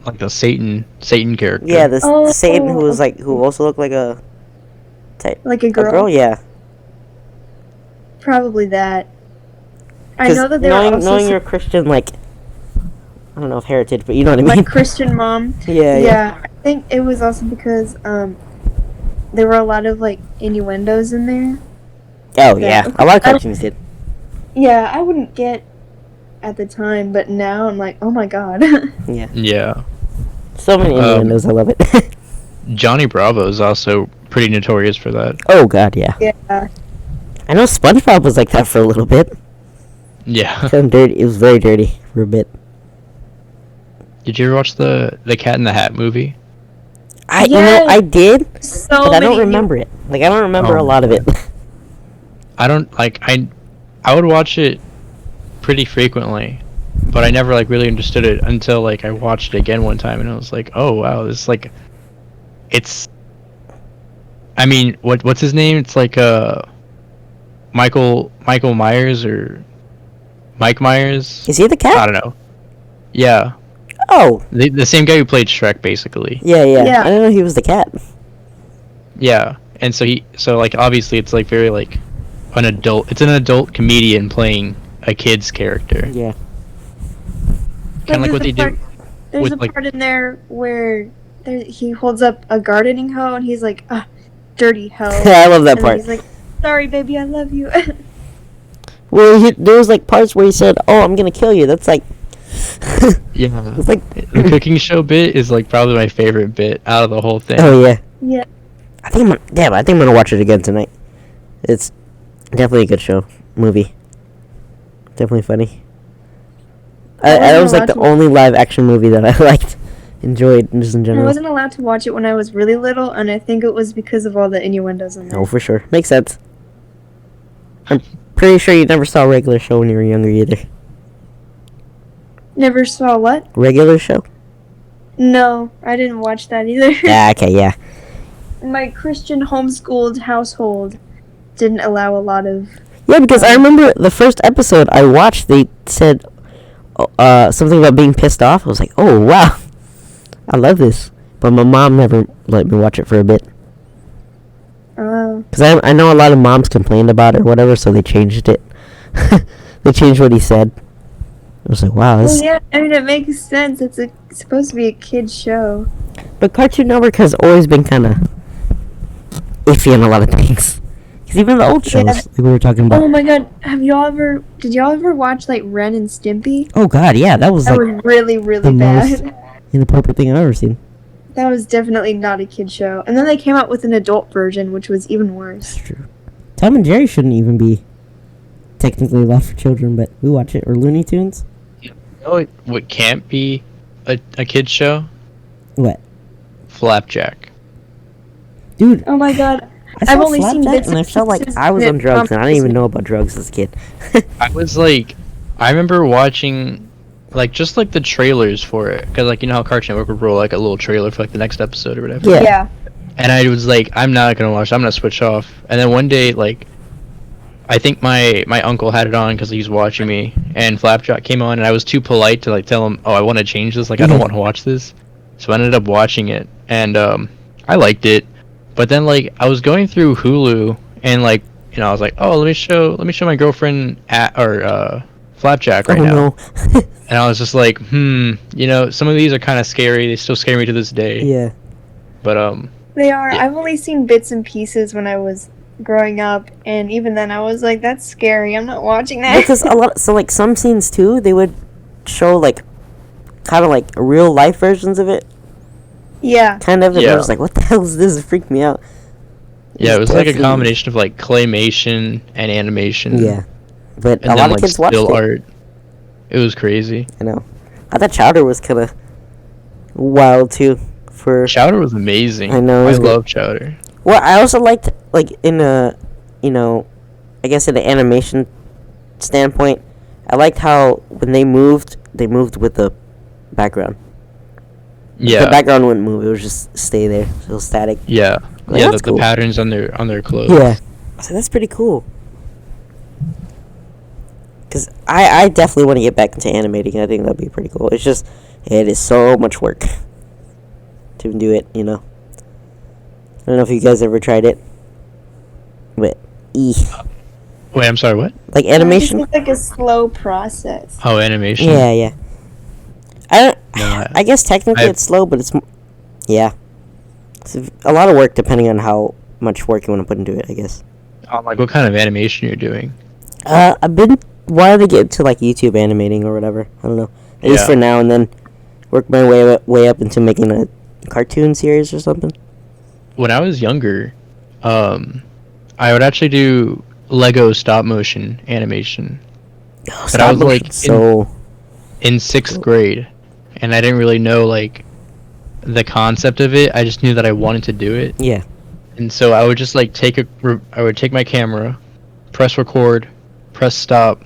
Like the Satan character. Yeah, the Satan who was like, who also looked like a Like a girl? A girl, yeah. Probably that. I know that they were also knowing you're Christian, like, I don't know if heritage, but you know what I mean? like Christian mom. Yeah. I think it was also because there were a lot of like innuendos in there. Oh yeah, a lot of cartoons did. Yeah, I wouldn't get at the time, but now I'm like, oh my god. Yeah. Yeah. So many innuendos. I love it. Johnny Bravo is also pretty notorious for that. Oh God, yeah. Yeah. I know SpongeBob was like that for a little bit. Yeah. Kind of dirty. It was very dirty for a bit. Did you ever watch the Cat in the Hat movie? You know, I did, So but I don't many remember it. Like, I don't remember Oh, a lot of it. I don't like I would watch it pretty frequently, but I never like really understood it until like I watched it again one time and I was like, oh wow, this is like it's I mean, what's his name? It's like Michael Myers or Mike Myers. Is he the cat? I don't know. Yeah, Oh, the same guy who played Shrek, basically. yeah. Yeah. I didn't know he was the cat. Yeah, and so like obviously it's like very like an adult. It's an adult comedian playing a kid's character. Yeah. Kind of like what they do. There's with, a like- part in there where he holds up a gardening hoe and he's like, ah, dirty hoe. I love that And then part. he's like, sorry, baby, I love you. Well, there was like parts where he said, "Oh, I'm gonna kill you." That's like, Yeah. it's like, The cooking show bit is like probably my favorite bit out of the whole thing. oh yeah. Yeah. I think I'm gonna watch it again tonight. It's definitely a good show, movie. Definitely funny. I That wasn't was like allowed the to- only live action movie that I liked, enjoyed just in I general. wasn't allowed to watch it when I was really little, and I think it was because of all the innuendos in there. Oh, for sure, makes sense. I'm pretty sure you never saw a regular show when you were younger either. Never saw what? Regular show? No, I didn't watch that either. Yeah, okay, yeah. My Christian homeschooled household didn't allow a lot of. Yeah, because I remember the first episode I watched, they said something about being pissed off. I was like, oh, wow. I love this. But my mom never let me watch it for a bit. Because I know a lot of moms complained about it or whatever, so they changed it. They changed what he said. I was like, wow. Well, This... yeah, I mean, it makes sense. It's supposed to be a kid's show. But Cartoon Network has always been kind of iffy on a lot of things. Because even the old shows, Yeah. like we were talking about. Oh my god, did y'all ever watch, like, Ren and Stimpy? Oh, God, yeah. That was That like was really, really the most bad. inappropriate thing I've ever seen. That was definitely not a kid show. And then they came out with an adult version, which was even worse. That's true. Tom and Jerry shouldn't even be technically allowed for children, but we watch it. Or Looney Tunes. You know what can't be a kid's show? What? Flapjack. Dude, Oh my god. I saw I've only seen Flapjack bits and I and felt like pieces I was that on drugs, and I didn't even prompted know about drugs as a kid. I was like, I remember watching, like, just like the trailers for it, because like you know how Cartoon Network would roll like a little trailer for like the next episode or whatever. Yeah. Yeah. And I was like, I'm not gonna watch. I'm gonna switch off. And then one day, like, I think my uncle had it on because he was watching me, and Flapjack came on, and I was too polite to like tell him, oh, I want to change this. Like, I don't want to watch this. So I ended up watching it, and I liked it. But then like I was going through Hulu, and like I was like, oh, let me show my girlfriend Flapjack right Oh, now. no. And I was just like, some of these are kind of scary. They still scare me to this day. Yeah. But They are. Yeah. I've only seen bits and pieces when I was growing up, and even then I was like, that's scary. I'm not watching that. Because like some scenes too, they would show like kind of like real life versions of it. Yeah. Kind of. And I Yeah. was like, what the hell is this? It freaked me out. yeah, it was like a definitely- combination of like claymation and animation. Yeah. But And a then lot of like kids watched still it. art. It was crazy. I know. I thought Chowder was kind of wild too. For Chowder was amazing. I know, it I was good. love Chowder. well, I also liked like in a, I guess in an animation standpoint, I liked how when they moved with the background. Yeah. The background wouldn't move; it would just stay there, so it was static. Yeah. Like, Yeah, that's the cool. patterns on their clothes. Yeah. So that's pretty cool. Because I definitely want to get back into animating. I think that'd be pretty cool. It's just, it is so much work to do it, I don't know if you guys ever tried it. But, Wait, I'm sorry, what? like animation. It's like a slow process. Oh, animation. Yeah, yeah. I don't. No, I guess technically I- it's slow, but yeah. It's a lot of work depending on how much work you want to put into it, I guess. Like what kind of animation you're doing? I've been wanted to get into like YouTube animating or whatever. I don't know. At least Yeah. for now, and then work my way up into making a cartoon series or something. When I was younger, I would actually do Lego stop motion animation. Oh, But I was like so in 6th grade, and I didn't really know like the concept of it. I just knew that I wanted to do it, yeah. and so I would just like I would take my camera, press record, press stop,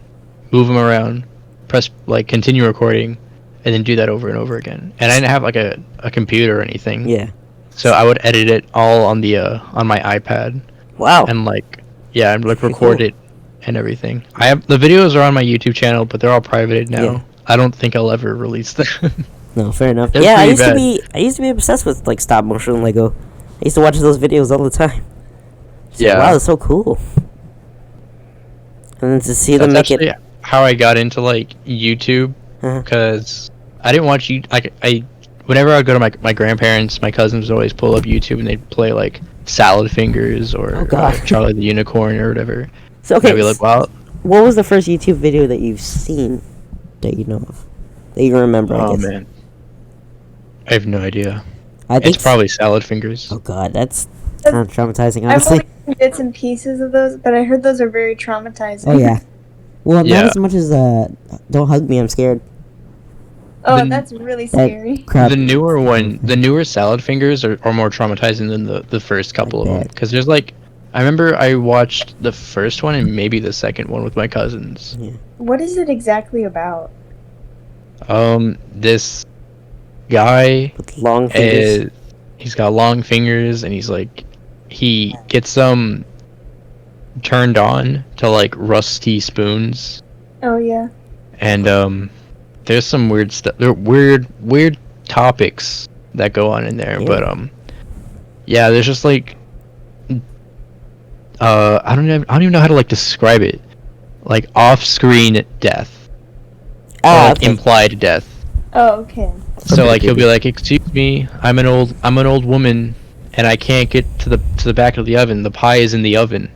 move them around, press like continue recording, and then do that over and over again. And I didn't have like a computer or anything. Yeah. So I would edit it all on the on my iPad Wow. and like yeah, and like Pretty record cool. it and everything. I have the videos are on my YouTube channel, but they're all privated now. Yeah. I don't think I'll ever release them. No, fair enough. They're Yeah, I pretty used bad. to be obsessed with like stop motion Lego. I used to watch those videos all the time. Just like, Yeah. wow, that's so cool. And then to see That's them make actually it. how I got into like YouTube Uh-huh. because I didn't watch you like I whenever I would go to my grandparents, my cousins would always pull up YouTube and they'd play like Salad Fingers or Oh, God. Charlie the Unicorn or whatever. So And okay, I'd be like, wow, what was the first YouTube video that you've seen that you know of? That you remember, I oh guess. man, I have no idea. I think It's probably Salad Fingers. Oh god, that's kind of traumatizing, I've honestly. only seen bits and pieces of those, but I heard those are very traumatizing. Oh yeah. Well, Yeah. not as much as Don't Hug Me, I'm Scared. Oh, The- that's really That scary. crap. The newer one, the newer Salad Fingers are more traumatizing than the first couple of them. bet. Because there's like, I remember I watched the first one and maybe the second one with my cousins. What is it exactly about? This guy With long fingers. he's got long fingers and he's like, he gets turned on to like rusty spoons. Oh yeah. And there's some weird stuff. There are weird topics that go on in there, Yeah. but yeah, there's just like I don't even know how to like describe it. Like off-screen death or like Okay. implied death. Oh okay. So like he'll be like, "Excuse me, I'm an old woman, and I can't get to the back of the oven. The pie is in the oven."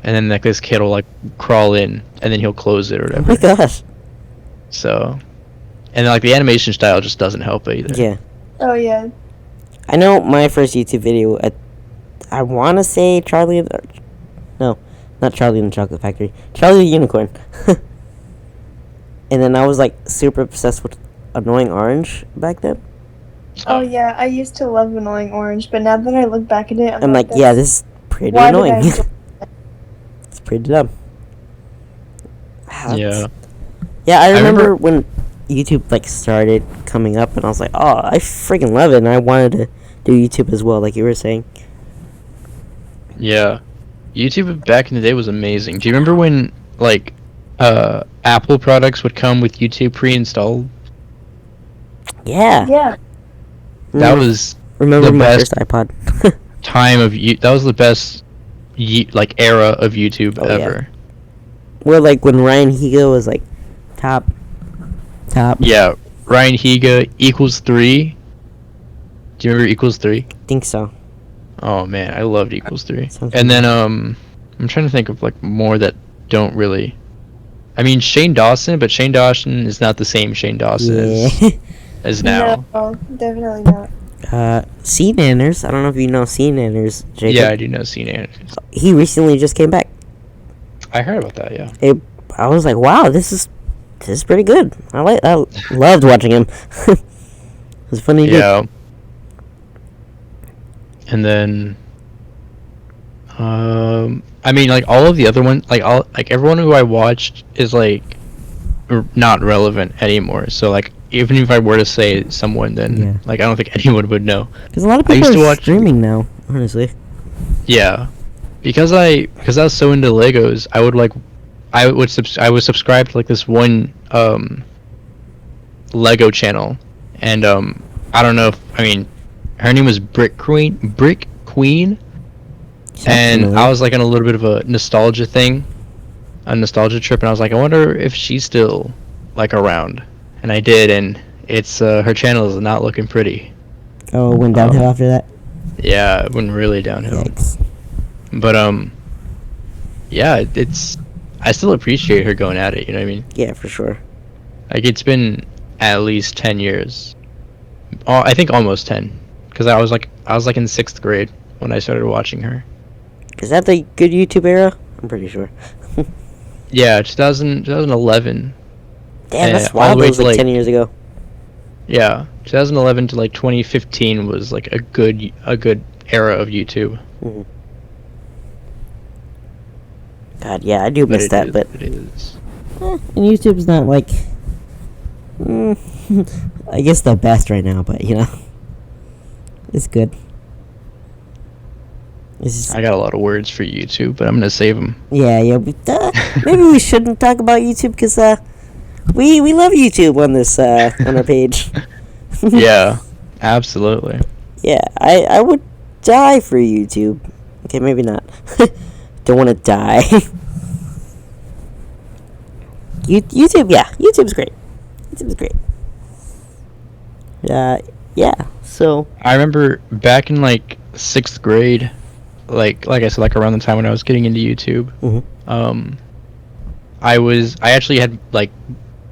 And then like this kid will like crawl in, and then he'll close it or Oh whatever. my gosh. So, and like the animation style just doesn't help either. Yeah. Oh yeah. I know my first YouTube video, I want to say Charlie and... No, not Charlie and the Chocolate Factory. Charlie the Unicorn. And then I was like super obsessed with Annoying Orange back then. Oh yeah. I used to love Annoying Orange, but now that I look back at it, I'm like, yeah, this is pretty why did I annoying. enjoy It's pretty dumb. Yeah. Yeah, I remember remember- when YouTube like started coming up, and I was like, oh, I freaking love it, and I wanted to do YouTube as well, like you were saying. Yeah. YouTube back in the day was amazing. Do you remember when like Apple products would come with YouTube pre-installed? Yeah. Yeah. That was Remember the my best- first iPod. time of that was the best like era of YouTube Oh, yeah. ever. Well, like when Ryan Higa was like top. Yeah. Ryan Higa equals 3. Do you remember equals 3? Think so. Oh man, I loved equals 3. Sounds And then I'm trying to think of like more that don't really. I mean Shane Dawson, but Shane Dawson is not the same Shane Dawson Yeah. as now. No, definitely not. Sea Nanners. I don't know if you know Sea Nanners, Jacob. Yeah, I do know CNN. He recently just came back. I heard about that. Yeah. I was like, wow, this is pretty good. I loved watching him. It was funny. Yeah. And then, I mean, like all of the other ones, like everyone who I watched is like not relevant anymore. So like, even if I were to say someone, then Yeah. like I don't think anyone would know. Because a lot of I used people to are watch- streaming now, honestly. Yeah, because I was so into Legos, I would subscribe to like this one Lego channel, and I don't know if, I mean, her name was Brick Queen, Sounds and familiar. I was like on a little bit of a nostalgia trip, and I was like, I wonder if she's still like around, and I did, and it's her channel is not looking pretty. Oh, it went downhill after that? Yeah, it went really downhill. Yikes. But yeah, I still appreciate her going at it. You know what I mean? Yeah, for sure. Like it's been at least 10 years. I think almost 10, because I was like in 6th grade when I started watching her. Is that the good YouTube era? I'm pretty sure. Yeah, 2011. Damn, that's all wild. the way That was to, like 10 years ago. Yeah, 2011 to like 2015 was like a good era of YouTube. Mm-hmm. God, yeah, I do miss that, but it is. and YouTube's not like, I guess the best right now, but you know, it's good. It's just, I got a lot of words for YouTube, but I'm gonna save them. yeah, but maybe we shouldn't talk about YouTube because we love YouTube on this on our page. Yeah, absolutely. Yeah, I would die for YouTube. Okay, maybe not. Don't want to die. YouTube, yeah, YouTube's great. YouTube's great. Yeah. So I remember back in like 6th grade, like I said, like around the time when I was getting into YouTube. mhm. I actually had like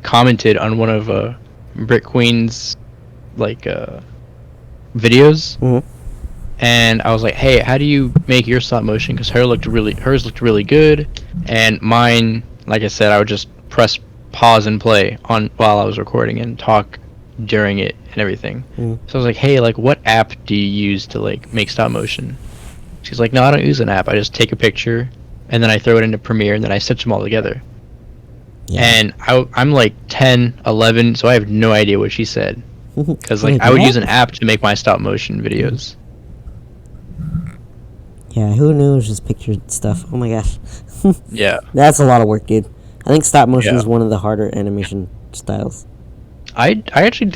commented on one of Brick Queen's like videos, Mhm. and I was like, hey, how do you make your stop motion? Because hers looked really good, and mine, like I said, I would just press pause and play on while I was recording and talk during it and everything. Mhm. So I was like, hey, like what app do you use to like make stop motion? She's like, no, I don't use an app. I just take a picture and then I throw it into Premiere and then I stitch them all together. Yeah. And I'm like 10, 11, so I have no idea what she said. Because like I would use an app to make my stop motion videos. Yeah, who knew it was just picture stuff? Oh my gosh. Yeah. That's a lot of work, dude. I think stop motion Yeah. is one of the harder animation styles. I actually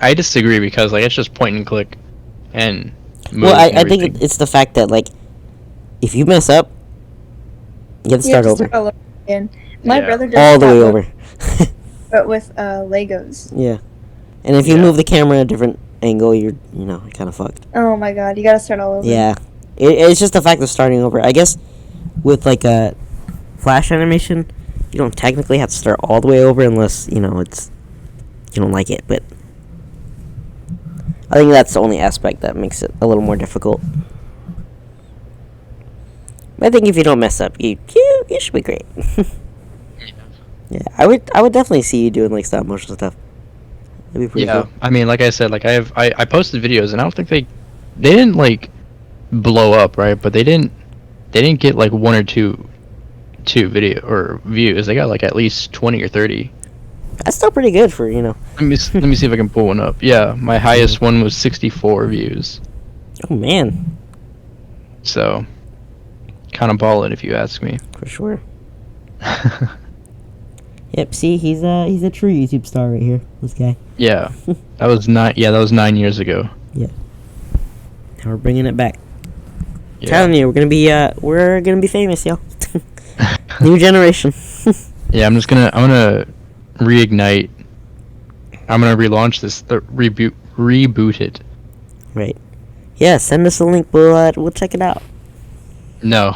I disagree because like it's just point and click and move Well, and I think everything. it's the fact that, like, if you mess up, you have to You have start to over. start all over again. My Yeah. brother does All the stop way motion, over. but with Legos. Yeah. And if you Yeah. move the camera a different angle, you're kind of fucked. Oh my god, you gotta start all over. Yeah. It's just the fact of starting over. I guess with, like, a flash animation, you don't technically have to start all the way over unless, you don't like it, but I think that's the only aspect that makes it a little more difficult. But I think if you don't mess up, you should be great. Yeah, I would definitely see you doing like stop motion stuff. That'd be pretty Yeah, cool. I mean, like I said, like I posted videos and I don't think they didn't like blow up, right? But they didn't get like one or two video or views. They got like at least 20 or 30. That's still pretty good for Let me see if I can pull one up. Yeah, my highest one was 64 views. Oh man, So, kind of ballin' if you ask me. for sure. Yep. See, he's a true YouTube star right here. This guy. Yeah, that was 9 years ago. Now we're bringing it back. Yeah. Telling you, we're gonna be famous, y'all. New generation. Yeah, I'm gonna reignite. I'm gonna relaunch this, reboot it. Right. Yeah. Send us a link. We'll check it out. No.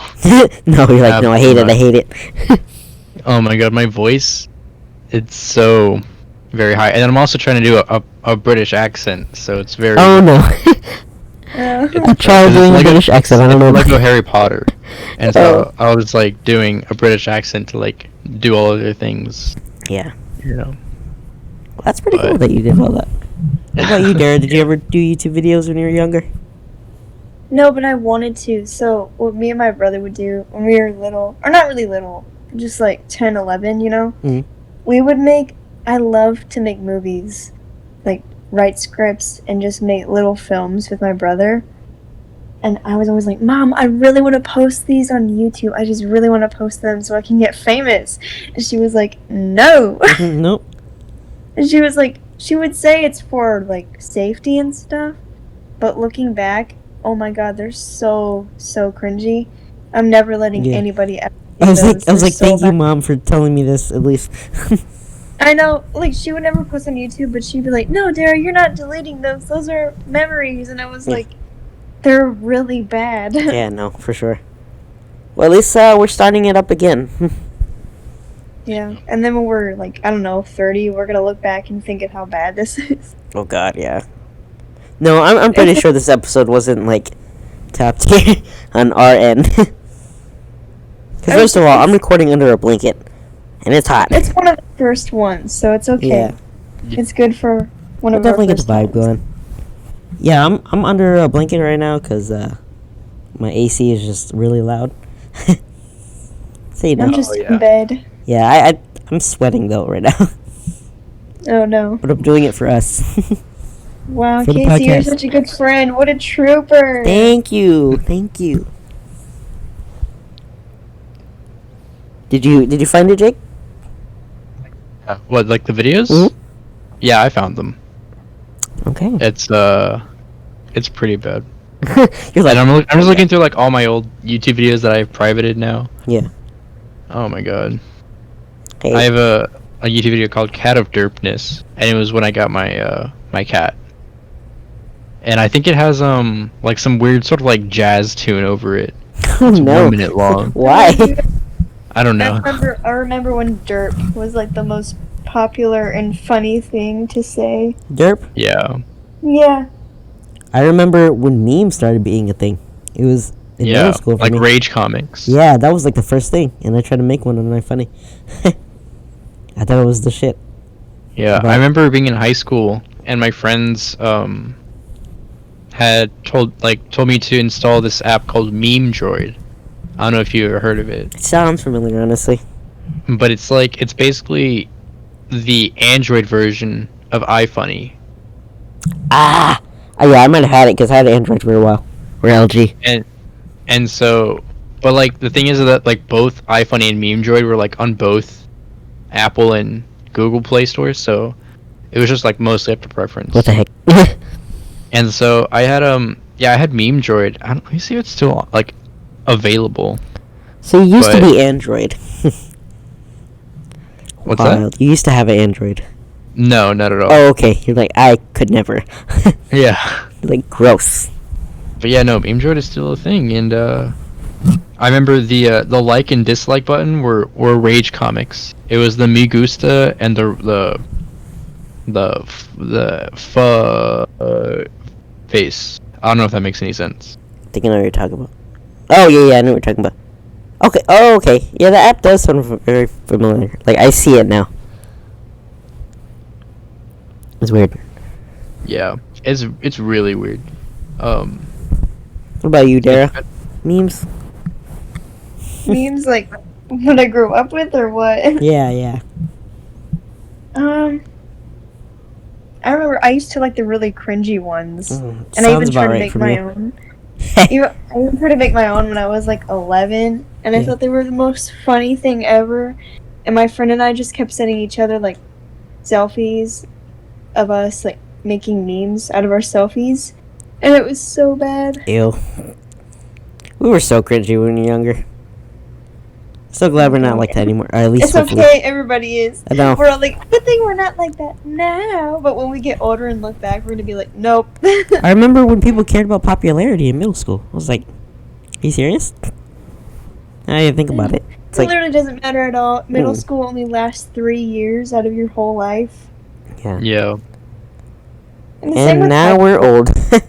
No, you're like, no, I hate it. I hate it. Oh my god, my voice, it's so very high. And then I'm also trying to do a British accent, so it's very... Oh no. I tried doing a British accent. I don't know. Like Harry Potter. And so I was like doing a British accent to like do all of their things, Yeah. you know. Well, that's pretty cool that you did all that. What about you, Dara? Did you ever do YouTube videos when you were younger? No, but I wanted to. So, what me and my brother would do when we were little, or not really little, just like 10, 11, Mhm. we would I love to make movies, like write scripts and just make little films with my brother. And I was always like, Mom, I really want to post these on YouTube. I just really want to post them so I can get famous. And she was like, no. Nope. And she was like, she would say it's for like safety and stuff. But looking back, oh my god, they're so cringy. I'm never letting Yeah. anybody ever I was see like, those. They're so thank you, bad. Mom, for telling me this at least. I know, like she would never post on YouTube, but she'd be like, "No, Dara, you're not deleting those. Those are memories." And I was Yeah. like, "They're really bad." Yeah, no, for sure. Well, at least we're starting it up again. Yeah, and then when we're like, I don't know, 30, we're gonna look back and think of how bad this is. Oh God, yeah. No, I'm pretty sure this episode wasn't like top tier on our end. Because first of all, I'm recording under a blanket, and it's hot. It's one of the first ones, so it's okay. Yeah. It's good for one We'll of our definitely get the first vibe ones. going. Yeah, I'm under a blanket right now because my AC is just really loud. So you know. I'm just yeah. in bed. Yeah, I'm sweating though right now, Oh no. but I'm doing it for us. Wow, For the Casey, you're podcast. such a good friend. What a trooper. Thank you. Did you find it, Jake? What, like the videos? Mhm. Yeah, I found them. Okay. It's pretty bad. You're like, And I'm just looking through like all my old YouTube videos that I've privated now. yeah. Oh my god. Hey. I have a YouTube video called Cat of Derpness, and it was when I got my my cat. And I think it has like some weird sort of like jazz tune over it. Oh It's no. 1 minute long. Why? I don't know. I remember when derp was like the most popular and funny thing to say. Derp. Yeah. Yeah. I remember when memes started being a thing. It was in Yeah. middle school for Like me. Rage Comics. Yeah, that was like the first thing, and I tried to make one, and I funny. I thought it was the shit. Yeah. But- I remember being in high school and my friends had told me to install this app called Meme Droid. I don't know if you ever heard of it. It sounds familiar, honestly. But it's basically the Android version of iFunny. Ah, yeah, I might have had it because I had Android for a while, or LG. And so, but like the thing is that like both iFunny and Meme Droid were like on both Apple and Google Play stores, so it was just like mostly up to preference. What the heck? And so I had I had Meme Droid. Let me see if it's still like available. So you used to But- be Android. What's Wild. that? You used to have an Android. No, not at all. Oh, okay. You're like, I could never. Yeah. Like, gross. But yeah, no, Meme Droid is still a thing, and I remember the like and dislike button were Rage Comics. It was the Me Gusta and the face. I don't know if that makes any sense. I think I know what you're talking about. Oh, yeah, I know what you're talking about. Okay, oh, okay. Yeah, the app does sound very familiar. Like, I see it now. It's weird. Yeah, it's really weird. What about you, Dara? Memes? Memes like what I grew up with or what? Yeah. I remember I used to like the really cringy ones. And I Sounds even tried about to right make for my me. own. I even tried to make my own when I was like 11, and I Yeah. thought they were the most funny thing ever. And my friend and I just kept sending each other like selfies of us like making memes out of our selfies, and it was so bad. Ew. We were so cringy when we were younger. So glad we're not like that anymore. Or at least It's hopefully. okay, everybody is. I know. We're all like, good thing we're not like that now. But when we get older and look back, we're gonna be like, nope. I remember when people cared about popularity in middle school. I was like, are you serious? I didn't think about it. It's It like, literally doesn't matter at all. Middle Mm. school only lasts 3 years out of your whole life. yeah. Yeah. And, the same And with now high we're school. old.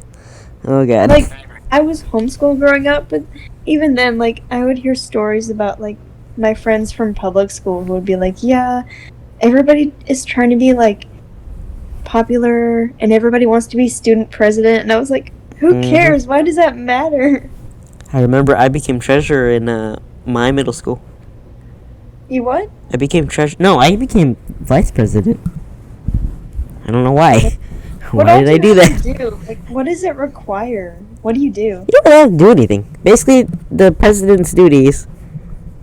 Oh god. Like, I was homeschooled growing up, but even then, like, I would hear stories about, like, my friends from public school who would be like, yeah, everybody is trying to be, like, popular, and everybody wants to be student president. And I was like, who Mhm. cares? Why does that matter? I remember I became treasurer in my middle school. You what? I became treasurer. No, I became vice president. I don't know why. What Why all did I do you that? have to do? Like, what does it require? What do you do? You don't really have to do anything. Basically, the president's duties,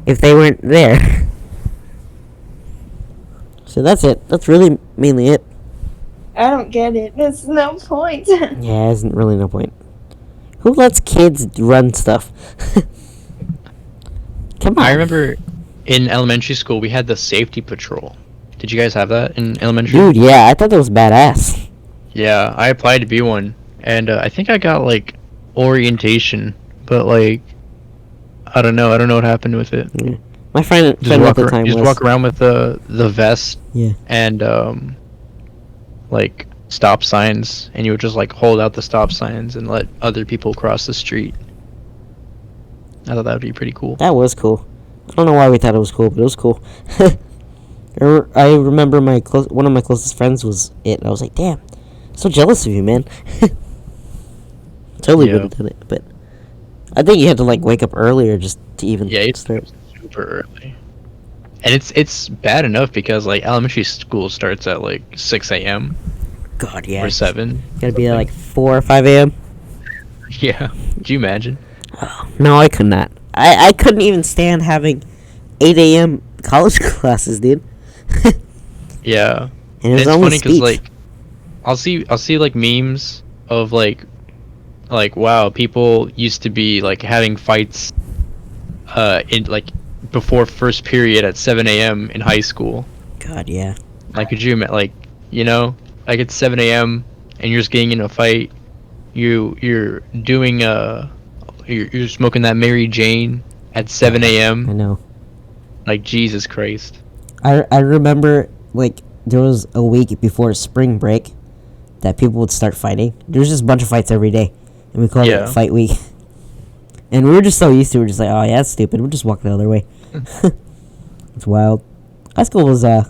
if they weren't there. So that's it. That's really mainly it. I don't get it. There's no point. Yeah, isn't really no point. Who lets kids run stuff? Come on. I remember in elementary school we had the safety patrol. Did you guys have that in elementary? Dude, yeah, I thought that was badass. Yeah, I applied to be one, and I think I got like orientation, but like I don't know. I don't know what happened with it. Yeah. My friend Just at the time just was walk around with the vest yeah. and like stop signs, and you would just like hold out the stop signs and let other people cross the street. I thought that would be pretty cool. That was cool. I don't know why we thought it was cool, but it was cool. I remember one of my closest friends was it. And I was like, damn, so jealous of you, man. Totally would have done it, but I think you had to like wake up earlier just to even start. Super early. And it's bad enough because like elementary school starts at like 6 a.m. God, yeah. or 7. Gotta be at like 4 or 5 a.m. Yeah. Do you imagine? Oh, no, I could not. I couldn't even stand having 8 a.m. college classes, dude. Yeah. And it was it's only funny because speech. like I'll see like memes of like wow, people used to be like having fights in like before first period at 7 a.m. in high school. God, yeah. Like, could you like, you know, like it's 7 a.m. and you're just getting in a fight. You're doing you're smoking that Mary Jane at 7 I a.m. know. Like, Jesus Christ. I remember like there was a week before spring break that people would start fighting. There was just a bunch of fights every day, and we called it fight week. And we were just so used to it, we're just like, oh yeah, that's stupid. We'll just walk the other way. It's wild. High school was it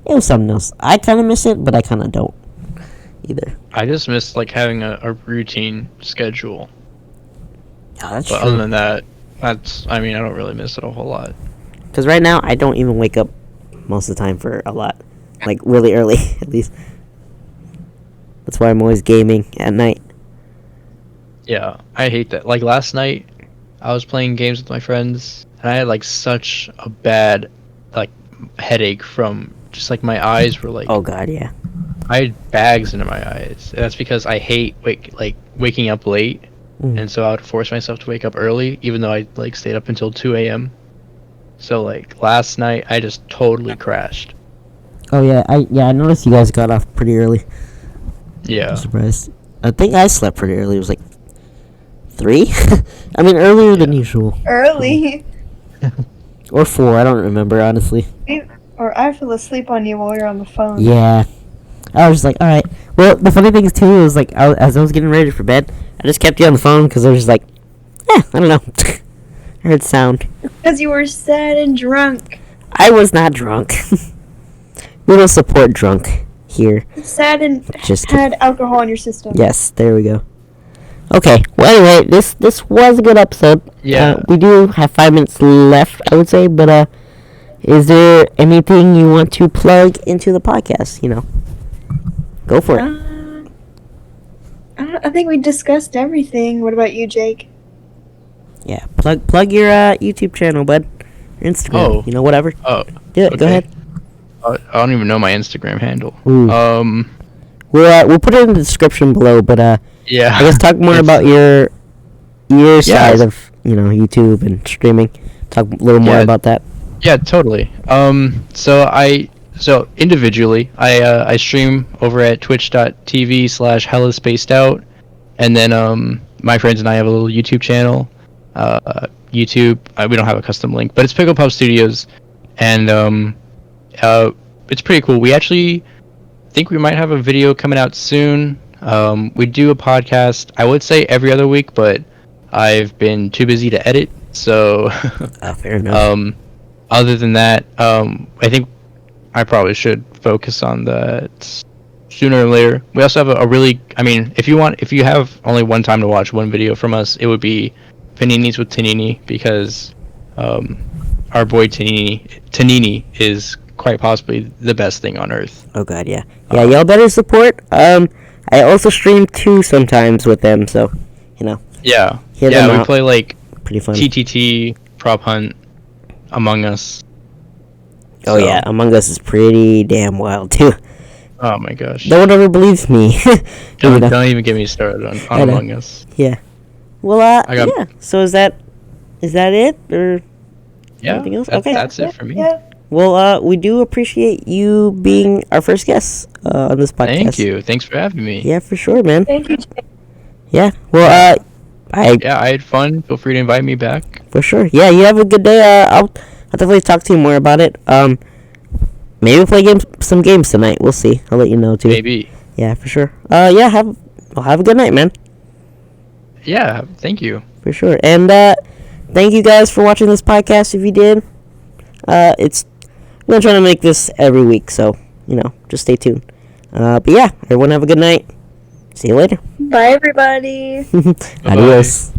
was something else. I kind of miss it, but I kind of don't either. I just miss like having a routine schedule. Yeah, that's But true. other than that, I mean, I don't really miss it a whole lot. Because right now, I don't even wake up most of the time for a lot. Like, really early, at least. That's why I'm always gaming at night. Yeah, I hate that. Like, last night, I was playing games with my friends, and I had, like, such a bad, like, headache from just, like, my eyes were, like... Oh, God, yeah. I had bags under my eyes. And that's because I hate, waking up late. And so I would force myself to wake up early, even though I, like, stayed up until 2 a.m. So, like, last night, I just totally crashed. Oh, yeah, I noticed you guys got off pretty early. Yeah. I'm surprised. I think I slept pretty early. It was, like, 3? I mean, earlier than usual. Early. Or 4, I don't remember, honestly. Or I fell asleep on you while you're on the phone. Yeah. I was just like, alright. Well, the funny thing is, too, was, like, as I was getting ready for bed, I just kept you on the phone because I was just like, I don't know. I heard sound. Because you were sad and drunk. I was not drunk. We don't support drunk here. Sad and Just had alcohol in your system. Yes, there we go. Okay, well anyway, this was a good episode. Yeah. We do have 5 minutes left, I would say, but is there anything you want to plug into the podcast, you know? Go for it. I think we discussed everything. What about you, Jake? Yeah, plug your YouTube channel, bud. Your Instagram, Oh. you know, whatever. Oh. Do it, go okay. ahead. I don't even know my Instagram handle. Ooh. We'll put it in the description below, but Yeah. I guess talk more about your side of, you know, YouTube and streaming. Talk a little more about that. Yeah, totally. So individually, I stream over at twitch.tv/hellaspacedOut, and then my friends and I have a little YouTube channel. YouTube, we don't have a custom link, but it's Pickle Pop Studios, and it's pretty cool. We actually think we might have a video coming out soon. We do a podcast, I would say every other week, but I've been too busy to edit, so Fair enough. Other than that, I think I probably should focus on that sooner or later. We also have a really, I mean, if you have only one time to watch one video from us, it would be Paninis with Tanini, because our boy Tanini is quite possibly the best thing on earth. Oh god, yeah. Yeah, y'all better support. I also stream too sometimes with them, so, you know. Yeah. Hear Yeah, them we out. play like Pretty fun. TTT, Prop Hunt, Among Us. Oh So- yeah, Among Us is pretty damn wild too. Oh my gosh. No one ever believes me. You know. Don't even get me started on I know. Among Us. Yeah. Well, got- yeah. So is that it, or Yeah, anything else? that's, Okay. that's it for me. Yeah. Well, we do appreciate you being our first guest on this podcast. Thank you. Thanks for having me. Yeah, for sure, man. Thank you, Jake. Yeah. Well, I Yeah, I had fun. Feel free to invite me back. For sure. Yeah, you have a good day. I'll definitely talk to you more about it. Maybe we'll play some games tonight. We'll see. I'll let you know too. Maybe. Yeah, for sure. Yeah, have a good night, man. Yeah, thank you. For sure. And thank you guys for watching this podcast. If you did, we're gonna try to make this every week, so just stay tuned. But yeah, everyone have a good night. See you later. Bye, everybody. Bye-bye. Adios.